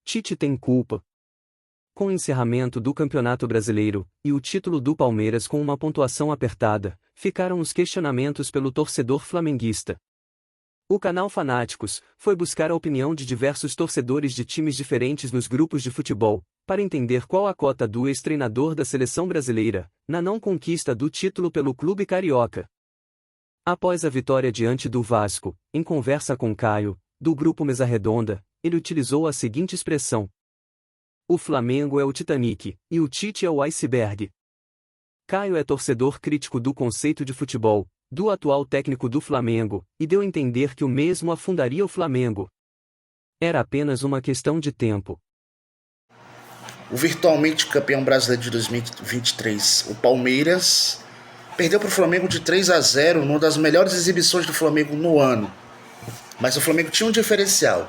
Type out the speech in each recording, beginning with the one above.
Tite tem culpa. Com o encerramento do Campeonato Brasileiro, e o título do Palmeiras com uma pontuação apertada, ficaram os questionamentos pelo torcedor flamenguista. O canal Fanáticos foi buscar a opinião de diversos torcedores de times diferentes nos grupos de futebol, para entender qual a cota do ex-treinador da seleção brasileira, na não conquista do título pelo clube carioca. Após a vitória diante do Vasco, em conversa com Caio, do grupo Mesa Redonda, ele utilizou a seguinte expressão: "O Flamengo é o Titanic, e o Tite é o iceberg." Caio é torcedor crítico do conceito de futebol, do atual técnico do Flamengo, e deu a entender que o mesmo afundaria o Flamengo. Era apenas uma questão de tempo. O virtualmente campeão brasileiro de 2023, o Palmeiras, perdeu para o Flamengo de 3-0 numa das melhores exibições do Flamengo no ano. Mas o Flamengo tinha um diferencial: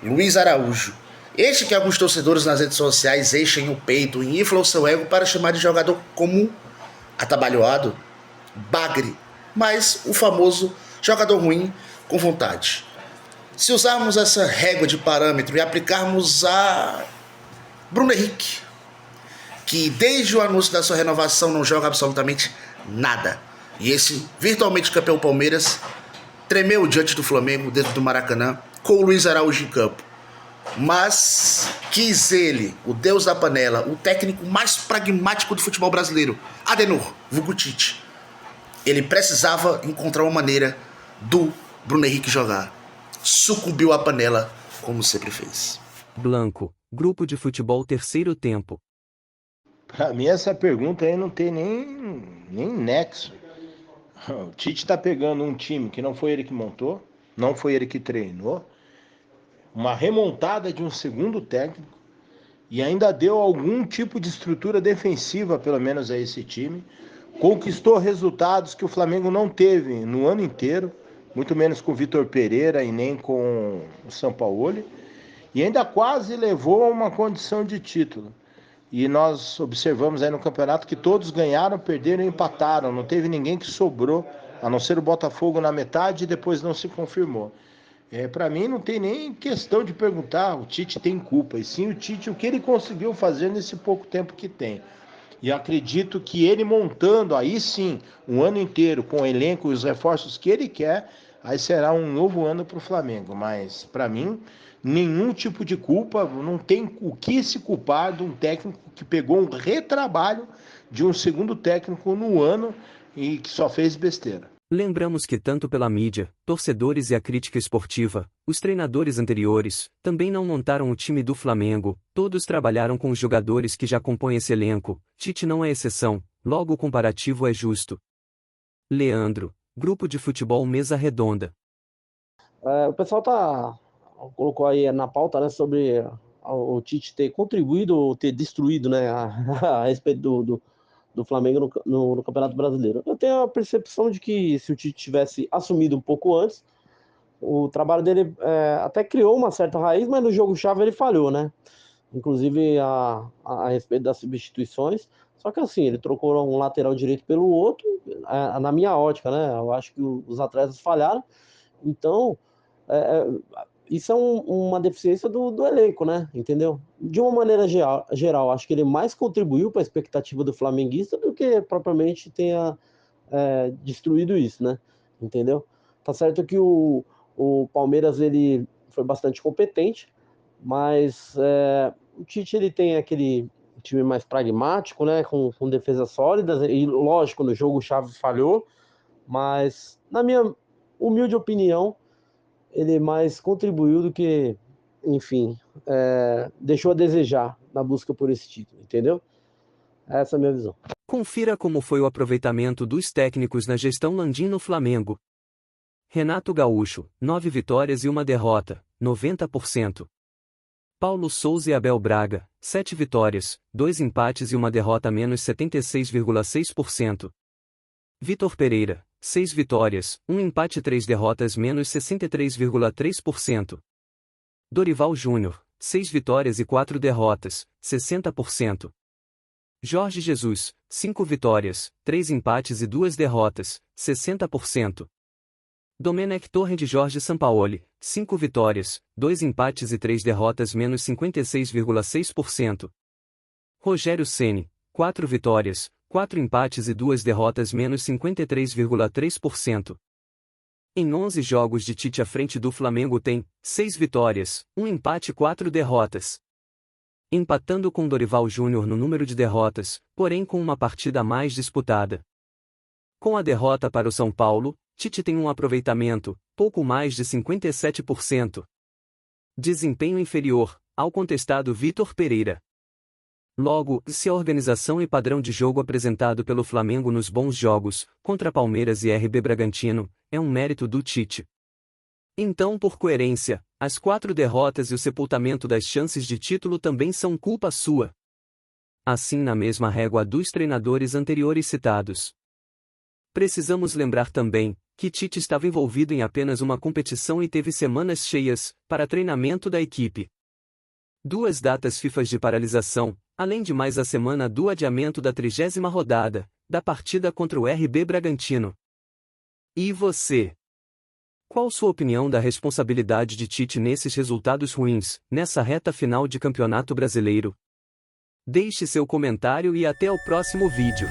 Luiz Araújo. Este que alguns torcedores nas redes sociais enchem o peito e inflam o seu ego para chamar de jogador comum, atabalhoado, bagre, mas o famoso jogador ruim com vontade. Se usarmos essa régua de parâmetro e aplicarmos a Bruno Henrique, que desde o anúncio da sua renovação não joga absolutamente nada, e esse virtualmente campeão Palmeiras tremeu diante do Flamengo dentro do Maracanã com o Luiz Araújo em campo. Mas quis ele, o deus da panela, o técnico mais pragmático do futebol brasileiro, Adenor, vulgo Tite, ele precisava encontrar uma maneira do Bruno Henrique jogar. Sucumbiu à panela, como sempre fez. Blanco, Grupo de Futebol Terceiro Tempo. Pra mim essa pergunta aí não tem nem nexo. O Tite tá pegando um time que não foi ele que montou, não foi ele que treinou, uma remontada de um segundo técnico, e ainda deu algum tipo de estrutura defensiva, pelo menos a esse time, conquistou resultados que o Flamengo não teve no ano inteiro, muito menos com o Vitor Pereira e nem com o Sampaoli, e ainda quase levou a uma condição de título. E nós observamos aí no campeonato que todos ganharam, perderam e empataram, não teve ninguém que sobrou, a não ser o Botafogo na metade e depois não se confirmou. Para mim não tem nem questão de perguntar, o Tite tem culpa, e sim o Tite, o que ele conseguiu fazer nesse pouco tempo que tem. E acredito que ele montando aí sim, um ano inteiro com o elenco e os reforços que ele quer, aí será um novo ano para o Flamengo. Mas para mim, nenhum tipo de culpa, não tem o que se culpar de um técnico que pegou um retrabalho de um segundo técnico no ano e que só fez besteira. Lembramos que tanto pela mídia, torcedores e a crítica esportiva, os treinadores anteriores, também não montaram o time do Flamengo, todos trabalharam com os jogadores que já compõem esse elenco, Tite não é exceção, logo o comparativo é justo. Leandro, Grupo de Futebol Mesa Redonda. O pessoal colocou aí na pauta, né, sobre o Tite ter contribuído ou ter destruído, né, a respeito do Flamengo no Campeonato Brasileiro. Eu tenho a percepção de que se o Tite tivesse assumido um pouco antes, o trabalho dele até criou uma certa raiz, mas no jogo-chave ele falhou, né? Inclusive a respeito das substituições. Só que assim, ele trocou um lateral direito pelo outro, na minha ótica, né? Eu acho que os atletas falharam. Então, isso é uma deficiência do elenco, né? Entendeu? De uma maneira geral, acho que ele mais contribuiu para a expectativa do flamenguista do que propriamente tenha destruído isso, né? Entendeu? Tá certo que o Palmeiras ele foi bastante competente, mas o Tite ele tem aquele time mais pragmático, né? Com defesas sólidas, e lógico, no jogo-chave falhou, mas na minha humilde opinião, ele mais contribuiu do que, enfim, deixou a desejar na busca por esse título, entendeu? Essa é a minha visão. Confira como foi o aproveitamento dos técnicos na gestão Landim no Flamengo. Renato Gaúcho, 9 vitórias e 1 derrota, 90%. Paulo Souza e Abel Braga, 7 vitórias, 2 empates e 1 derrota menos 76,6%. Vitor Pereira, 6 vitórias, 1 empate e 3 derrotas menos 63,3%. Dorival Júnior, 6 vitórias e 4 derrotas, 60%. Jorge Jesus, 5 vitórias, 3 empates e 2 derrotas, 60%. Domenech Torrent Jorge Sampaoli, 5 vitórias, 2 empates e 3 derrotas menos 56,6%. Rogério Ceni, 4 vitórias, 4 empates e 2 derrotas menos 53,3%. Em 11 jogos de Tite à frente do Flamengo tem 6 vitórias, 1 empate e 4 derrotas. Empatando com Dorival Júnior no número de derrotas, porém com uma partida mais disputada. Com a derrota para o São Paulo, Tite tem um aproveitamento, pouco mais de 57%. Desempenho inferior ao contestado Vitor Pereira. Logo, se a organização e padrão de jogo apresentado pelo Flamengo nos bons jogos, contra Palmeiras e RB Bragantino, é um mérito do Tite. Então, por coerência, as 4 derrotas e o sepultamento das chances de título também são culpa sua. Assim na mesma régua dos treinadores anteriores citados. Precisamos lembrar também que Tite estava envolvido em apenas uma competição e teve semanas cheias para treinamento da equipe. 2 datas FIFA de paralisação, além de mais a semana do adiamento da 30ª rodada, da partida contra o RB Bragantino. E você? Qual sua opinião da responsabilidade de Tite nesses resultados ruins, nessa reta final de Campeonato Brasileiro? Deixe seu comentário e até o próximo vídeo.